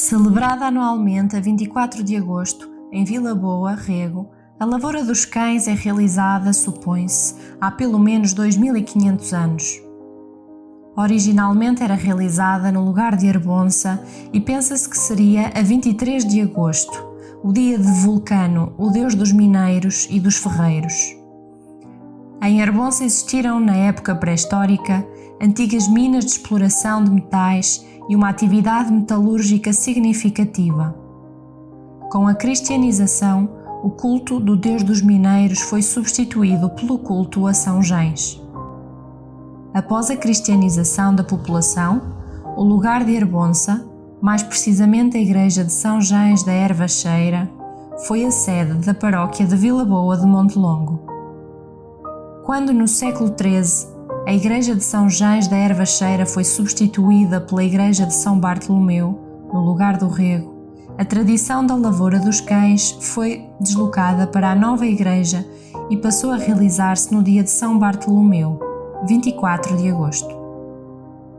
Celebrada anualmente a 24 de agosto, em Vila Boa, Rego, a Lavoura dos Cães é realizada, supõe-se, há pelo menos 2500 anos. Originalmente era realizada no lugar de Arbonça e pensa-se que seria a 23 de agosto, o dia de Vulcano, o deus dos mineiros e dos ferreiros. Em Arbonça existiram, na época pré-histórica, antigas minas de exploração de metais e uma atividade metalúrgica significativa. Com a cristianização, o culto do Deus dos mineiros foi substituído pelo culto a São Gens. Após a cristianização da população, o lugar de Arbonça, mais precisamente a igreja de São Gens da Hervacheira, foi a sede da paróquia de Vila Boa de Montelongo. Quando no século XIII a igreja de São Gens da Hervacheira foi substituída pela igreja de São Bartolomeu, no lugar do Rego, a tradição da Lavoura dos Cães foi deslocada para a nova igreja e passou a realizar-se no dia de São Bartolomeu, 24 de agosto.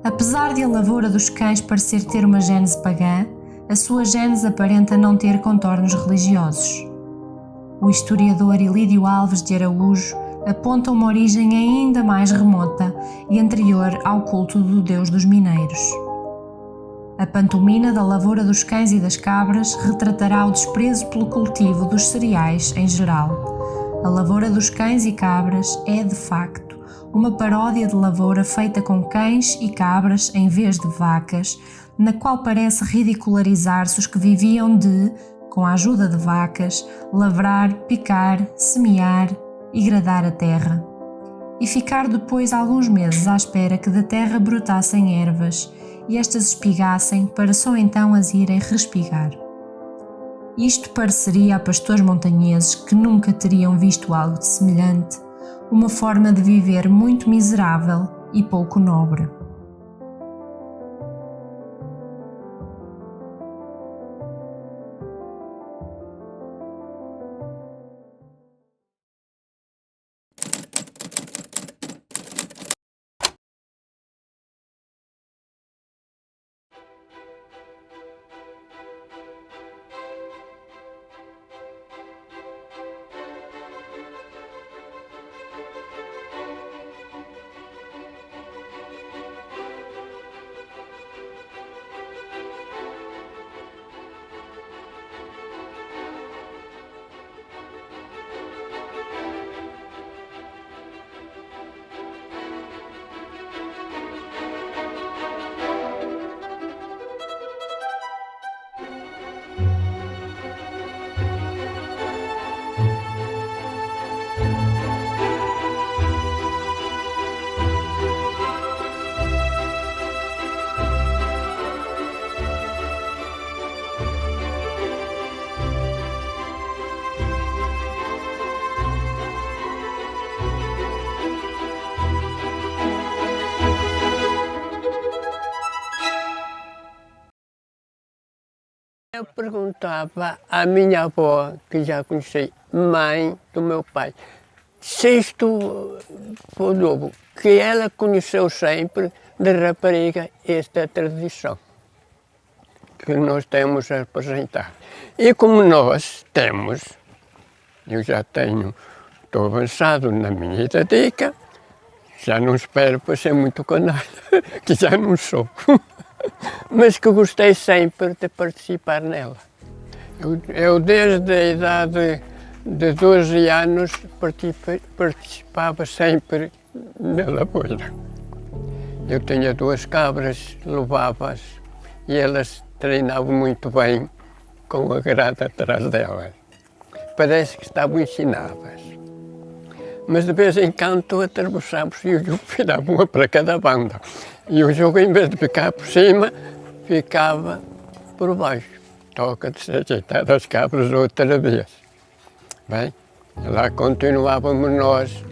Apesar de a Lavoura dos Cães parecer ter uma gênese pagã, a sua gênese aparenta não ter contornos religiosos. O historiador Ilídio Alves de Araújo aponta uma origem ainda mais remota e anterior ao culto do Deus dos mineiros. A pantomina da Lavoura dos Cães e das Cabras retratará o desprezo pelo cultivo dos cereais em geral. A Lavoura dos Cães e Cabras é, de facto, uma paródia de lavoura feita com cães e cabras em vez de vacas, na qual parece ridicularizar-se os que viviam de, com a ajuda de vacas, lavrar, picar, semear e gradar a terra, e ficar depois alguns meses à espera que da terra brotassem ervas e estas espigassem para só então as irem respigar. Isto pareceria a pastores montanheses que nunca teriam visto algo de semelhante, uma forma de viver muito miserável e pouco nobre. Eu perguntava à minha avó, que já conheci, mãe do meu pai, se isto foi novo, que ela conheceu sempre de rapariga esta tradição que nós temos a representar. E como nós temos, eu já estou avançado na minha idadica, já não espero para ser muito canalha, que já não sou. Mas que gostei sempre de participar nela. Eu desde a idade de 12 anos participava sempre na lavoura. Eu tinha 2 cabras, levava-as e elas treinavam muito bem com a grada atrás delas. Parece que estavam ensinadas. Mas de vez em quando atravessávamos e o jogo virava uma para cada banda. E o jogo, em vez de ficar por cima, ficava por baixo. Toca de se ajeitar as cabras outra vez. Bem, lá continuávamos nós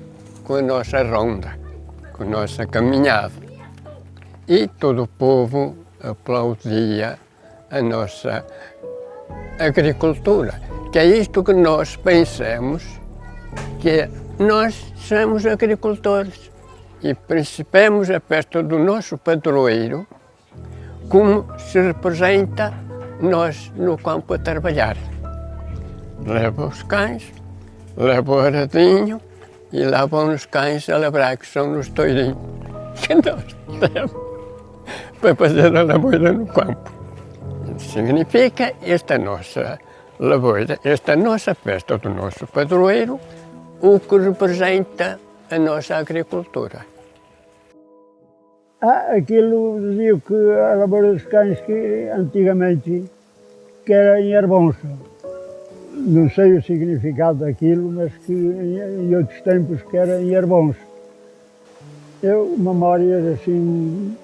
com a nossa ronda, com a nossa caminhada. E todo o povo aplaudia a nossa agricultura, que é isto que nós pensamos, que nós somos agricultores e participamos a festa do nosso padroeiro como se representa nós no campo a trabalhar. Leva os cães, leva o aradinho e lá vão os cães a labrar, que são nos toirinhos que nós levamos para fazer a lavoura no campo. Significa esta nossa lavoura, esta nossa festa do nosso padroeiro, o que representa a nossa agricultura. Aquilo dizia que a lavoura dos cães que antigamente que era em Arbonsa. Não sei o significado daquilo, mas que em outros tempos que era em Arbonsa. Eu, memórias assim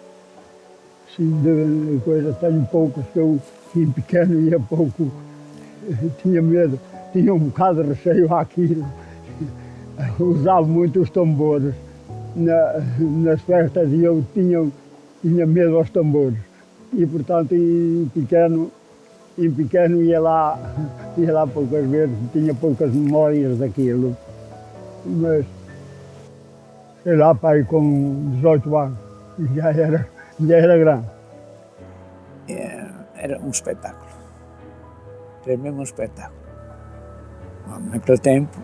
de coisa, tenho poucas, que eu em pequeno ia pouco, tinha medo, tinha um bocado de receio àquilo. Usava muito os tambores. Nas festas e eu tinha medo aos tambores. E portanto em pequeno ia lá poucas vezes, tinha poucas memórias daquilo. Mas sei lá, pai, com 18 anos, já era grande. Era um espetáculo. Era mesmo um espetáculo. Naquele tempo,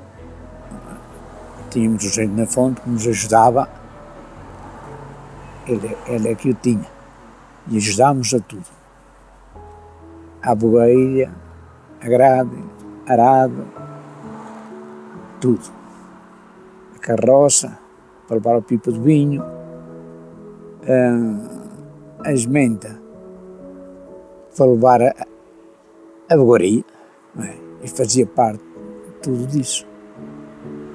tínhamos gente na fonte que nos ajudava, ele é que o tinha, e ajudámos a tudo. A bogailha, a grade, arado, tudo. A carroça, para levar a pipa de vinho, a esmenta, para levar a bogaria, e fazia parte de tudo disso.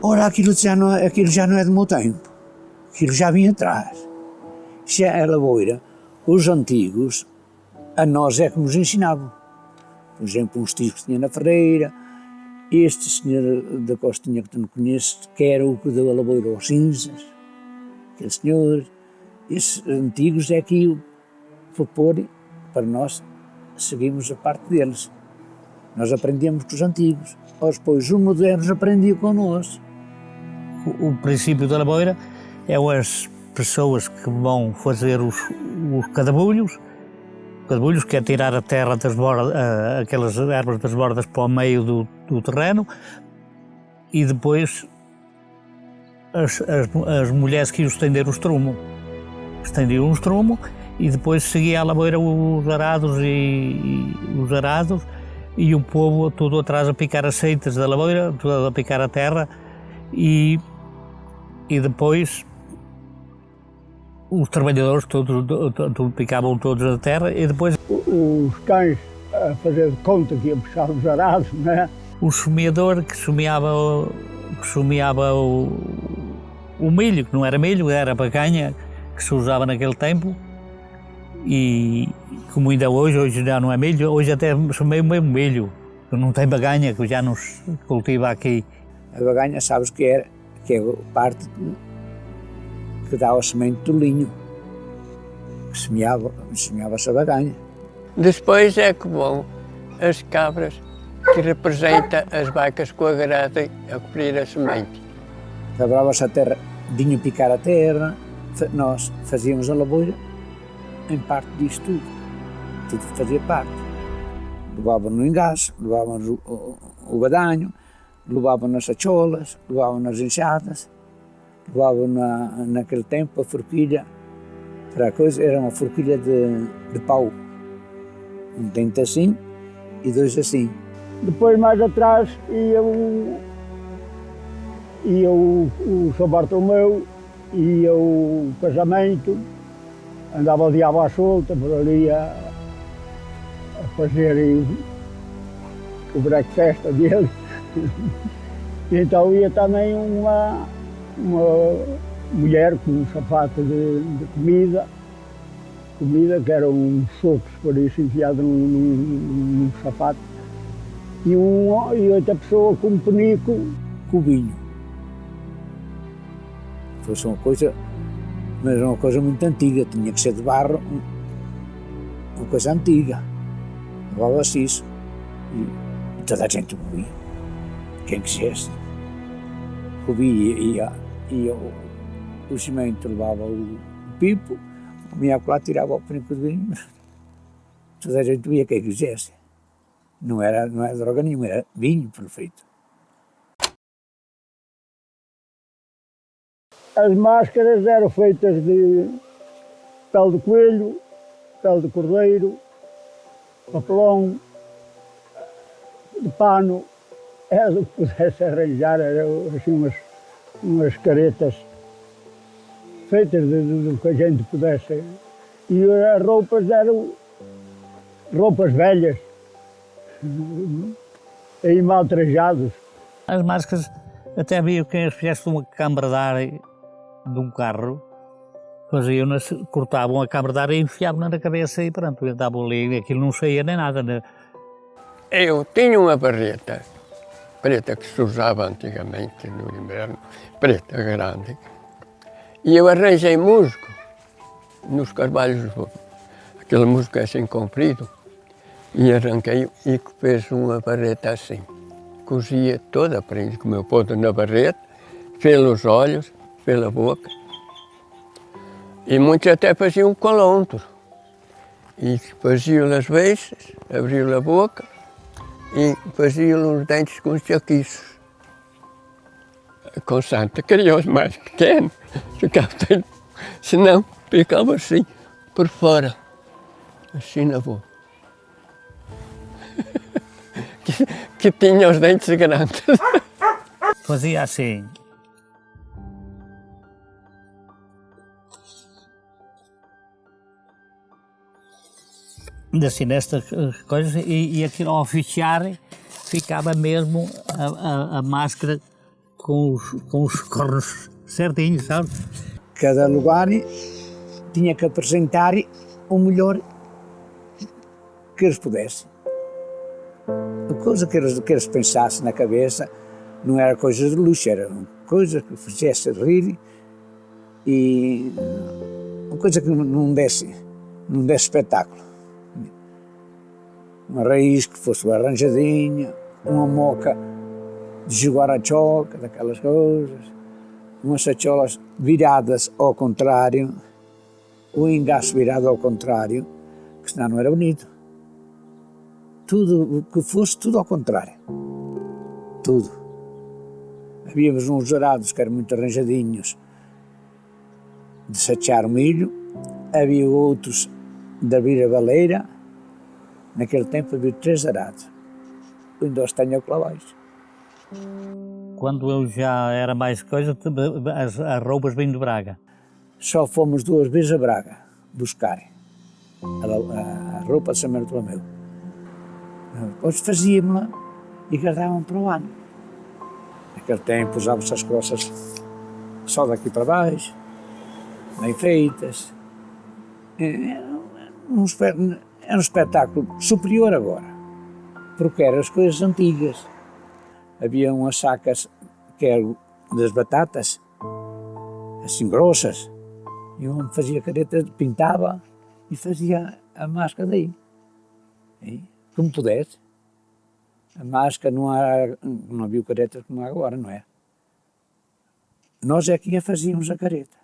Ora, aquilo já não é do meu tempo, aquilo já vinha atrás. Já a lavoura, os antigos, a nós é que nos ensinavam. Por exemplo, uns tios que tinha na Ferreira, este senhor da Costinha que tu não conheces, que era o que deu a lavoura aos cinzas, aquele senhor, esses antigos é que o foi pôr para nós seguimos a parte deles. Nós aprendíamos com os antigos, depois os modernos aprendiam connosco. O princípio da lavoura é as pessoas que vão fazer os cadabulhos, que é tirar a terra das bordas, aquelas ervas das bordas para o meio do terreno, e depois as mulheres que iam estender o estrumo. Estendiam o estrumo e depois seguia a lavoura os arados e o povo todo atrás a picar as seitas da lavoura, todo a picar a terra e depois os trabalhadores todos picavam todos a terra e depois os cães a fazer de conta que iam puxar os arados, não é? O semeador que semeava o milho, que não era milho, era baganha, que se usava naquele tempo, e como ainda hoje já não é milho, hoje até semeia mesmo milho, que não tem baganha, que já não se cultiva aqui. A baganha, sabes que é a parte que dá ao semente do linho, que semeava-se a baganha. Depois é que vão as cabras, que representam as vacas com a grade a colher a semente. Lavrava-se a terra, vinham picar a terra, nós fazíamos a lavoura em parte disto tudo fazia parte. Levavam no engaço, levavam o badanho, levavam nas sacholas, levavam nas enxadas, levavam naquele tempo a forquilha, para a coisa, era uma forquilha de pau, um dente assim e dois assim. Depois mais atrás ia o São Bartolomeu, ia o casamento, andava o diabo à solta por ali a fazer o breakfast dele. E então ia também uma mulher com um sapato de comida, que eram uns socos por isso enfiados num sapato, e outra pessoa com um penico com vinho. Foi uma coisa, mas era uma coisa muito antiga, tinha que ser de barro, uma coisa antiga. Levava-se isso e toda a gente bebia, quem quisesse. Bebia e o cimento levava o pipo, comia lá, tirava o penico de vinho, toda a gente bebia quem quisesse. Não era droga nenhuma, era vinho perfeito. As máscaras eram feitas de pele de coelho, pele de cordeiro, papelão, de pano, era o que pudesse arranjar, eram assim umas caretas feitas do que a gente pudesse. E as roupas eram roupas velhas, aí mal trajados. As máscaras, até havia quem as fizesse de uma câmara de ar de um carro, faziam-nas, cortavam a câmara de ar e enfiavam-na na cabeça e pronto, davam ali, aquilo não saía nem nada. Né? Eu tinha uma barreta preta que se usava antigamente no inverno, preta grande, e eu arranjei musgo nos carvalhos, aquele musgo assim comprido, e arranquei e fez uma barreta assim. Cosia toda, aprendi como eu pôs na barreta, pelos olhos, pela boca, e muitos até faziam colontro, e faziam as beiças, abriam a boca, e faziam os dentes com os jaquiços. Com Santa queria os mais pequenos, senão ficava assim, por fora, assim na boca. que tinha os dentes grandes. Fazia assim. Assim, nestas coisas, e aquilo ao fechar ficava mesmo a máscara com os cornos certinhos, sabe? Cada lugar tinha que apresentar o melhor que eles pudessem. A coisa que eles pensassem na cabeça não era coisa de luxo, era coisa que fizesse rir e uma coisa que não desse espetáculo. Uma raiz que fosse arranjadinha, uma moca de jogar a choca, daquelas coisas, umas sacholas viradas ao contrário, o engaço virado ao contrário, que senão não era bonito. Tudo, o que fosse, tudo ao contrário. Tudo. Havíamos uns dourados que eram muito arranjadinhos de sachear o milho, havia outros de abrir a baleira. Naquele tempo havia 3 arados. Ainda os tenho lá abaixo. Quando eu já era mais coisa, as roupas vinham de Braga. Só fomos 2 vezes a Braga buscar a roupa de São Bartolomeu. Depois fazíamos-la e guardavam para o ano. Naquele tempo usavam-se as costas só daqui para baixo, bem feitas. Era um espetáculo superior agora, porque eram as coisas antigas. Havia umas sacas que eram das batatas, assim grossas, e o homem fazia careta, pintava e fazia a máscara daí. E, como pudesse. A máscara não havia caretas como há agora, não é? Nós é que fazíamos a careta.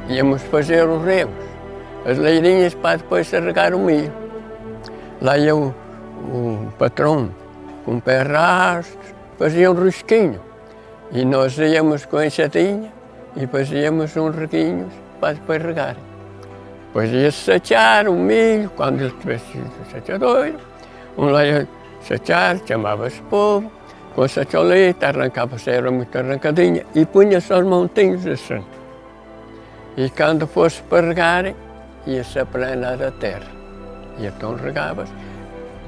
íamos fazer os regos, as leirinhas para depois se regar o milho. Lá ia o patrão com pé rastro, fazia um risquinho. E nós íamos com a enxadinha e fazíamos uns reguinhos para depois regar. Depois ia-se satear o milho, quando ele tivesse o sateadoiro. Lá ia satear, chamava-se povo, com a sateoleta, arrancava-se, era muito arrancadinha, e punha-se aos montinhos assim. E quando fosse para regar, ia-se aplanar a terra. E então regava-se,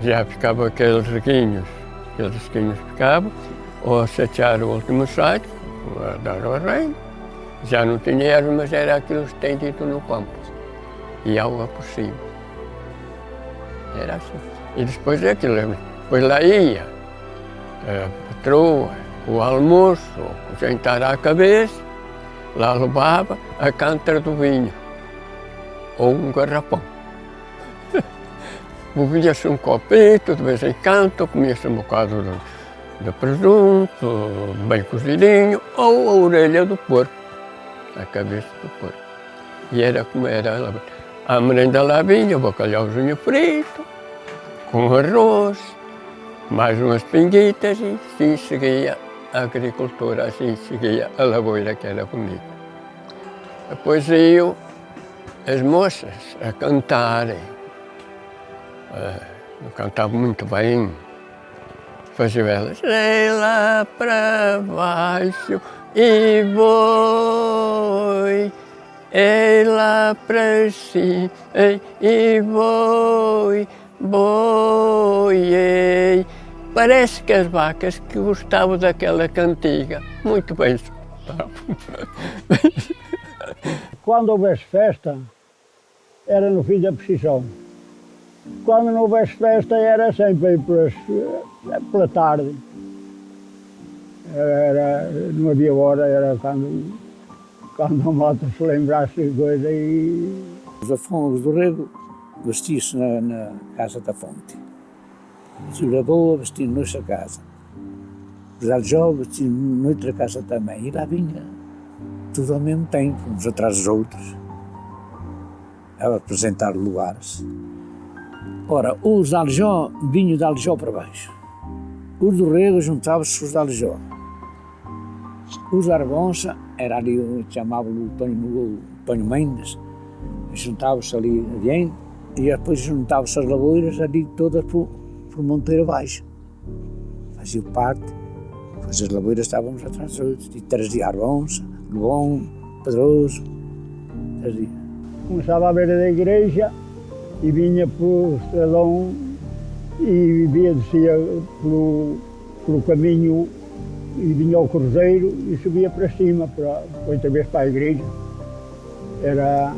já ficava aqueles risquinhos ficavam, ou a satear o último saco, a dar ao reino. Já não tinha erva, mas era aquilo que tem dito no campo. E água por cima. Era assim. E depois é aquilo, depois lá ia a patroa, o almoço, o jantar à cabeça, lá levava a cântara do vinho, ou um garrafão. Bebia-se um copito, de vez em quando, comia-se um bocado de presunto, bem cozidinho, ou a orelha do porco, a cabeça do porco. E era como era a merenda lá vinha, o bacalhauzinho frito, com arroz, mais umas pinguitas, e assim seguia a agricultura, assim seguia a lavoura, que era bonita. Depois iam as moças a cantarem. Cantavam muito bem. Faziam elas, sei lá para baixo e vou, ei lá para cima e vou, ei. Parece que as vacas que gostavam daquela cantiga, muito bem escutavam. Quando houvesse festa, era no fim da procissão. Quando não houvesse festa, era sempre pela tarde. Não havia hora, era quando a moto se lembrasse de coisa e... Os afongos do Rego vestiam-se na Casa da Fonte. Os Laboa vestiam noutra casa. Os Aljó vestiam noutra casa também. E lá vinha tudo ao mesmo tempo, uns atrás dos outros, a apresentar lugares. Ora, os de Aljó vinham de Aljó para baixo. Os do Rego juntavam-se os de Aljó. Os de Arbonça, era ali, chamavam-lhe o Panho Mendes, juntavam-se ali adiante e depois juntavam-se as lavoeiras ali todas por Monteiro abaixo. Faziam parte, depois as lavoeiras estávamos atrás dos outros, e trazia Arbonça, Lebon, Pedroso, trazia. Começava à beira da igreja e vinha pelo estradão e descia pelo caminho e vinha ao cruzeiro e subia para cima, outra vez para a igreja. Era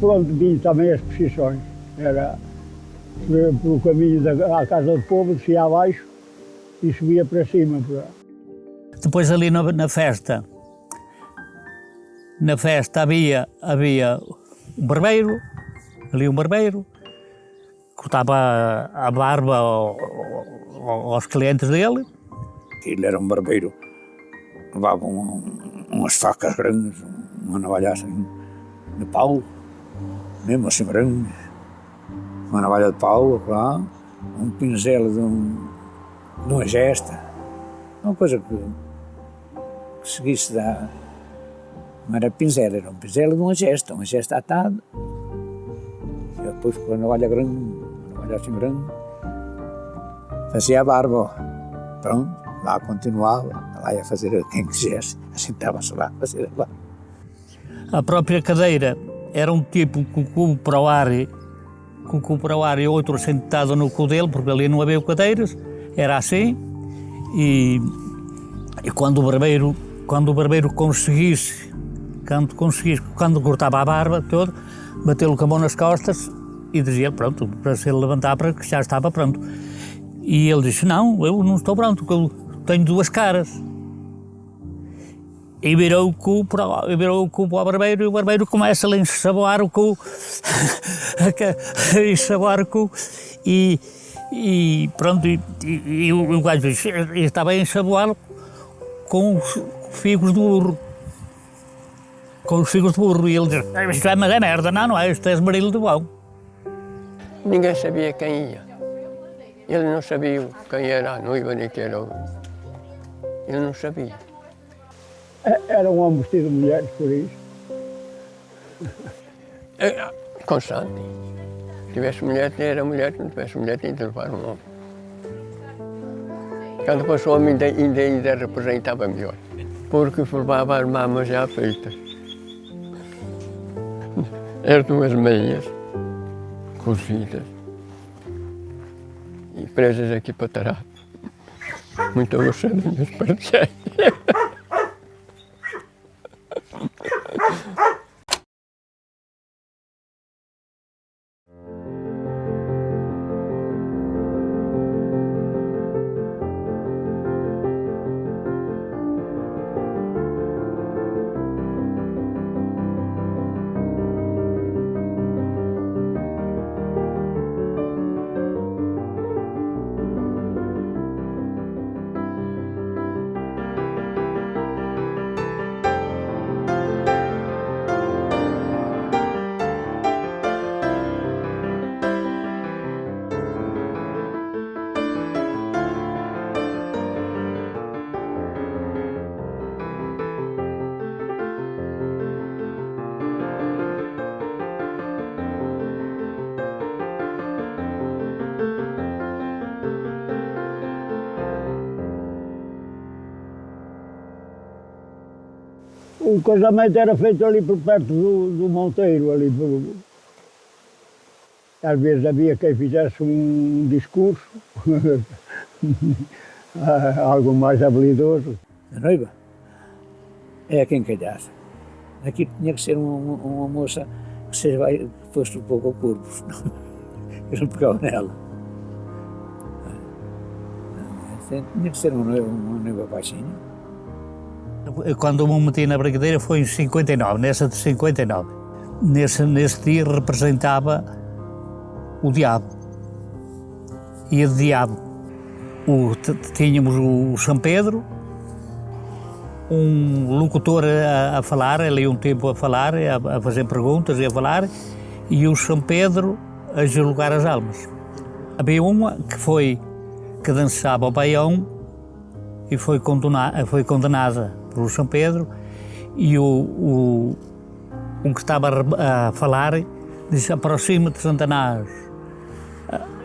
por onde vinham também as procissões. Era pelo caminho da Casa do Povo, descia abaixo e subia para cima. Depois ali na festa havia um barbeiro, cortava a barba aos clientes dele. Ele era um barbeiro, levava umas facas grandes, uma navalha assim de pau, mesmo assim grande, uma navalha de pau, lá, um pincel de uma gesta, uma coisa que seguisse da... Não era pincel, era um pincel de uma gesta atada. E depois com a navalha grande, uma navalha assim grande, fazia a barba, pronto, lá continuava, lá ia fazer quem quisesse, sentava-se lá a fazer a barba. A própria cadeira era um tipo com o cubo para o ar e outro sentado no cu dele, porque ali não havia cadeiras, era assim, e quando o barbeiro conseguisse, quando cortava a barba toda, bateu-lhe com a mão nas costas e dizia, pronto, para se ele levantar, para que já estava pronto. E ele disse, não, eu não estou pronto, porque eu tenho duas caras. E virou o cu para o barbeiro, e o barbeiro começa a ensaboar o cu, e pronto, e o gajo disse, estava a ensaboá-lo com os figos do burro. com os figos de burro, e ele diz, isto é merda, não é, isto é esmeril de bom. Ninguém sabia quem ia. Ele não sabia quem era a noiva, nem quem era o... Ele não sabia. Era um homem vestido de mulheres, por isso. Constante. Se tivesse mulher, era mulher, se não tivesse mulher, tinha de levar um homem. Quando fosse o homem, ainda representava melhor, porque levava as mamas já feitas. As duas meias, cozidas e presas aqui para trás. Muito gostadinhas para dizer. O casamento era feito ali por perto do Monteiro, ali. Às vezes havia quem fizesse um discurso, algo mais habilidoso. A noiva é quem calhasse. Aqui tinha que ser uma moça que fosse um pouco ao corpo, senão eu não pegava nela. Tinha que ser uma noiva baixinha. Quando me meti na brincadeira foi em 59, nessa de 59. Nesse dia representava o diabo. E de diabo tínhamos o São Pedro, um locutor a falar, ali um tempo a falar, a fazer perguntas e a falar, e o São Pedro a julgar as almas. Havia uma que dançava o baião e foi condenada pelo São Pedro, e um que estava a falar disse: aproxima-te, Santanás.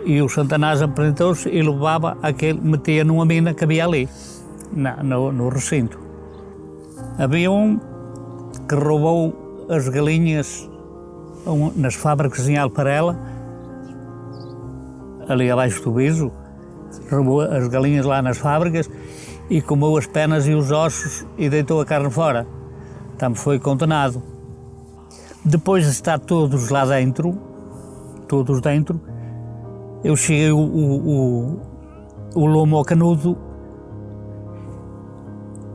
E o Santanás apresentou-se e levava metia numa mina que havia ali, no recinto. Havia um que roubou as galinhas nas fábricas em Alparela, ali abaixo do Biso, roubou as galinhas lá nas fábricas e comeu as penas e os ossos e deitou a carne fora. Também foi condenado. Depois de estar todos lá dentro, eu cheguei o lomo ao canudo,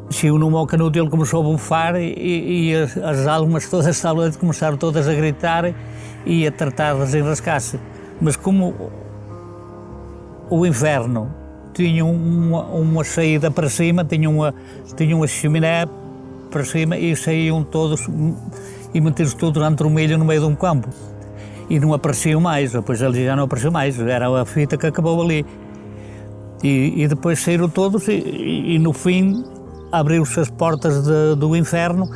chegou no ao canudo, ele começou a bufar e as almas todas estavam dentro, começaram todas a gritar e a tratar de desenrascar-se. Mas como o inferno tinha uma saída para cima, tinha uma chaminé para cima e saíam todos e metiam-se todos entre o milho no meio de um campo. E não apareciam mais, depois ele já não apareceu mais, era a fita que acabou ali. E depois saíram todos e no fim abriu-se as portas do inferno,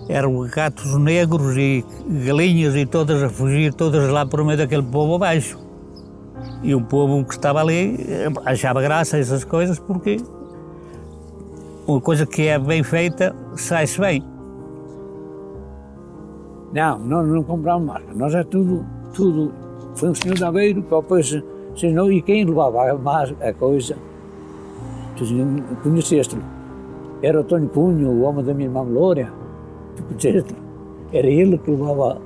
eram gatos negros e galinhas e todas a fugir, todas lá por meio daquele povo abaixo. E o povo que estava ali achava graça a essas coisas, porque uma coisa que é bem feita sai-se bem. Não, nós não comprávamos marca, nós é tudo. Foi um senhor de Aveiro que depois ensinou, e quem levava a coisa, tu conheceste-lo, era o António Cunho, o homem da minha irmã Glória, tu conheceste-lo, era ele que levava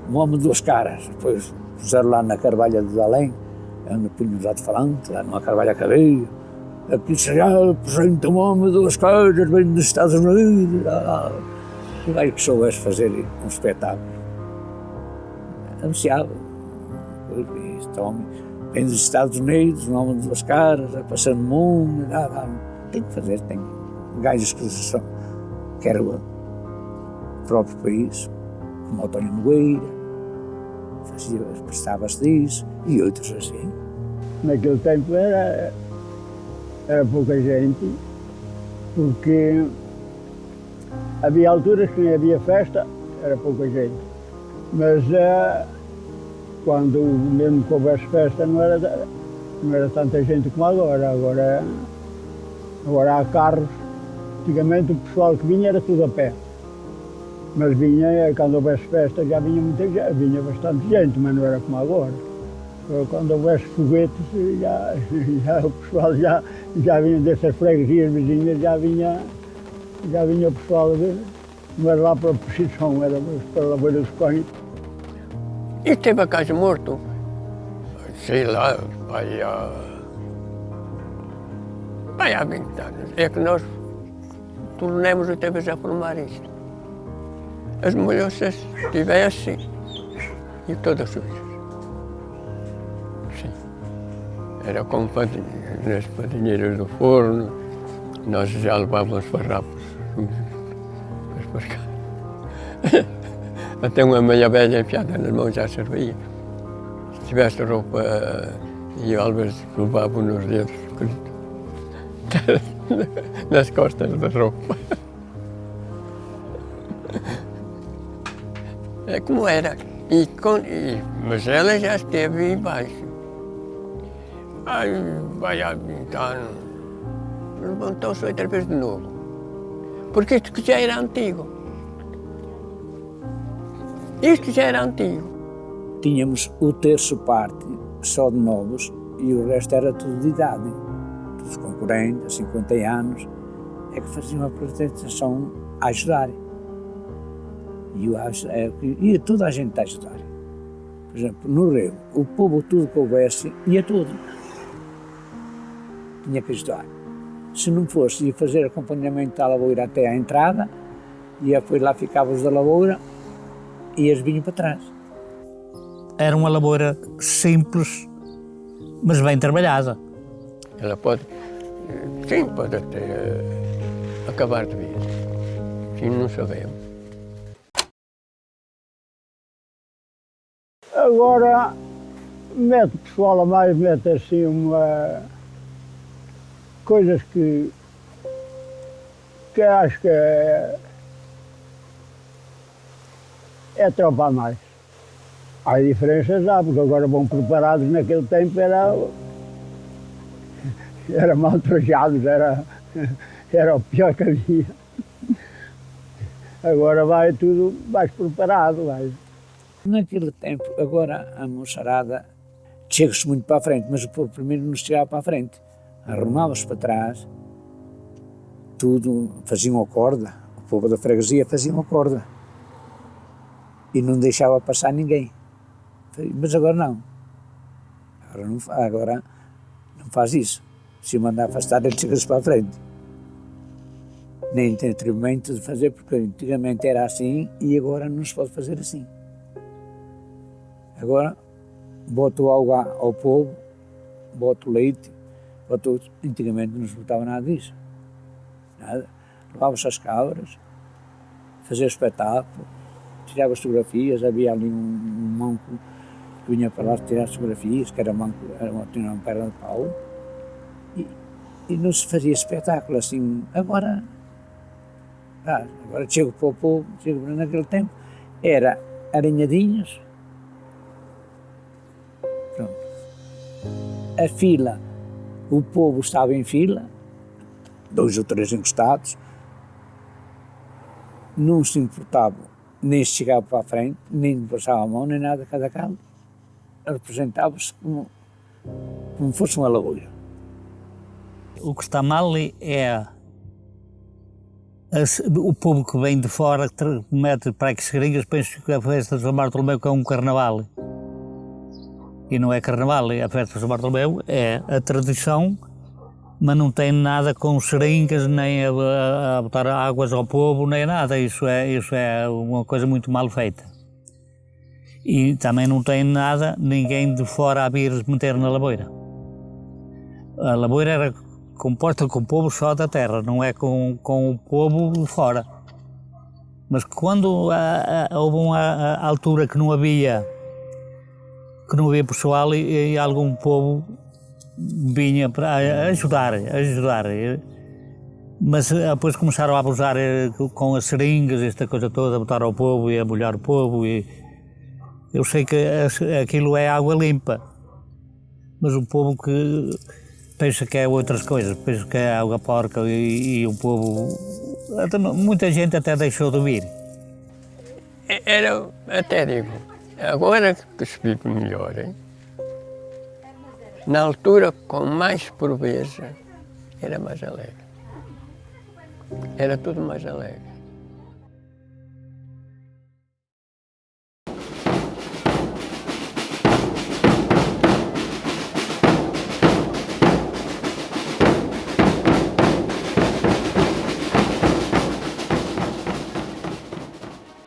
um homem de duas caras, depois puseram lá na Carvalha de Além, onde punhamos lá de falante, lá numa Carvalha Cadeia, aqui se apresenta um homem de duas caras, vem dos Estados Unidos, o gajo que soubesse fazer um espetáculo. Anunciava, este homem vem dos Estados Unidos, um homem de duas caras, passando no mundo, tem que fazer, tem gajos que era próprio país, como o António Nogueira, prestava-se disso, e outros assim. Naquele tempo era pouca gente, porque havia alturas que nem havia festa, era pouca gente. Mas quando mesmo que houvesse festa não era tanta gente como agora. Agora há carros. Antigamente o pessoal que vinha era tudo a pé. Mas quando houvesse festa já vinha muita gente, vinha bastante gente, mas não era como agora. Quando houvesse foguetes, o pessoal já vinha dessas freguesias vizinhas, já vinha o pessoal, não era lá para a Posição, era para a Lavoura dos Cões. E teve a casa morto, sei lá, vai há 20 anos. É que nós tornamos outra vez a formar isto. As molhoças tivessem e todas sujas. Sim. Era como nas padinheiras do forno, nós já levávamos farrapos para cá. Até uma meia velha enfiada nas mãos já servia. Se tivesse roupa, e às vezes levavam nos dedos, nas costas da roupa. É como era. Mas ela já esteve embaixo. Vai há 20 anos. Levantou-se outra vez de novo. Porque isto que já era antigo. Isto já era antigo. Tínhamos o terço parte só de novos e o resto era tudo de idade. Todos com 40, 50 anos, é que faziam a apresentação a ajudar. E toda a gente a ajudar. Por exemplo, no Rego, o povo tudo que houvesse, ia tudo. Tinha que ajudar. Se não fosse, ia fazer acompanhamento da lavoura até à entrada, e depois lá ficavam os da lavoura, e eles vinham para trás. Era uma lavoura simples, mas bem trabalhada. Ela pode até acabar de vir. Sim, não sabemos. Agora, mete o pessoal a mais, mete assim coisas que acho que é tropa a mais. Há diferenças, porque agora vão preparados, naquele tempo era mal trajados, era o pior que havia. Agora vai tudo mais preparado. Naquele tempo, agora a moçarada chega-se muito para a frente, mas o povo primeiro não chegava para a frente. Arrumava-se para trás, tudo, faziam a corda, o povo da freguesia fazia uma corda e não deixava passar ninguém. Mas agora não. Agora não faz isso. Se mandar afastar, ele chega-se para a frente. Nem tem atrevimento de fazer, porque antigamente era assim e agora não se pode fazer assim. Agora, boto água ao povo, boto leite, antigamente não se botava nada disso. Nada. Levava-se as cabras, fazia espetáculo, tirava fotografias, havia ali um manco que vinha para lá tirar fotografias, que era manco, tinha uma perna de pau, e não se fazia espetáculo assim. Agora chego para o povo, naquele tempo, era aranhadinhos. Pronto. A fila, o povo estava em fila, 2 ou 3 encostados, não se importavam, nem se chegava para a frente, nem passava a mão, nem nada, cada carro representava-se como fosse uma lavoura. O que está mal é o povo que vem de fora, que mete para aqui seringas, pensa que a festa de São Bartolomeu é um carnaval. E não é carnaval, a festa de São Bartolomeu é a tradição, mas não tem nada com seringas, nem a botar águas ao povo, nem nada. Isso é uma coisa muito mal feita. E também não tem nada, ninguém de fora a vir meter na lavoura. A lavoura era composta com o povo só da terra, não é com o povo de fora. Mas quando houve uma altura que não havia pessoal e algum povo vinha para ajudar. Mas depois começaram a abusar com as seringas, esta coisa toda, a botar ao povo e a molhar o povo. E eu sei que aquilo é água limpa, mas o povo que pensa que é outras coisas, pensa que é água porca e o povo... Muita gente até deixou de vir. Até digo, agora que se vive melhor, hein? Na altura, com mais pobreza, era mais alegre. Era tudo mais alegre.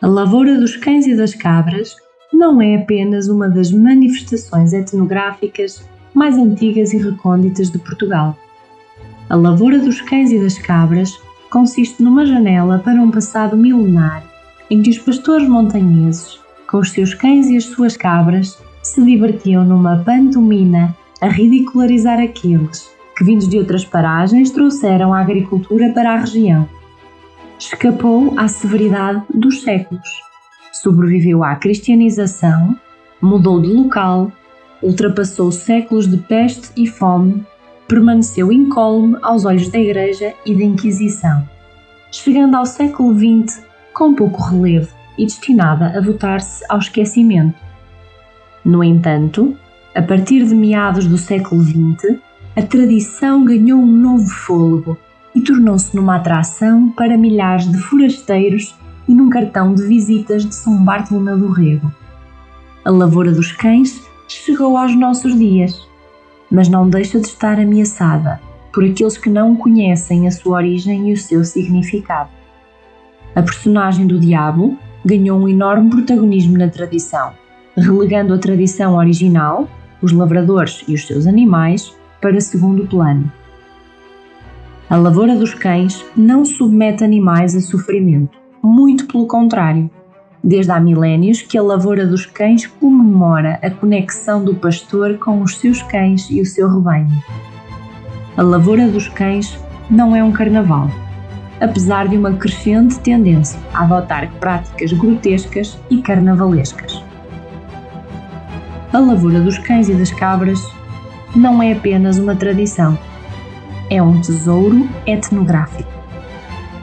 A lavoura dos cães e das cabras não é apenas uma das manifestações etnográficas mais antigas e recônditas de Portugal. A lavoura dos cães e das cabras consiste numa janela para um passado milenar em que os pastores montanheses, com os seus cães e as suas cabras, se divertiam numa pantomina a ridicularizar aqueles que, vindos de outras paragens, trouxeram a agricultura para a região. Escapou à severidade dos séculos, sobreviveu à cristianização, mudou de local, ultrapassou séculos de peste e fome, permaneceu incólume aos olhos da Igreja e da Inquisição, chegando ao século XX com pouco relevo e destinada a votar-se ao esquecimento. No entanto, a partir de meados do século XX, a tradição ganhou um novo fôlego e tornou-se numa atração para milhares de forasteiros e num cartão de visitas de São Bartolomeu do Rego. A lavoura dos cães chegou aos nossos dias, mas não deixa de estar ameaçada por aqueles que não conhecem a sua origem e o seu significado. A personagem do diabo ganhou um enorme protagonismo na tradição, relegando a tradição original, os lavradores e os seus animais, para segundo plano. A lavoura dos cães não submete animais a sofrimento, muito pelo contrário. Desde há milénios que a lavoura dos cães comemora a conexão do pastor com os seus cães e o seu rebanho. A lavoura dos cães não é um carnaval, apesar de uma crescente tendência a adotar práticas grotescas e carnavalescas. A lavoura dos cães e das cabras não é apenas uma tradição, é um tesouro etnográfico.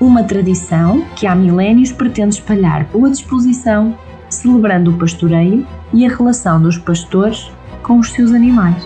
Uma tradição que há milénios pretende espalhar boa disposição, celebrando o pastoreio e a relação dos pastores com os seus animais.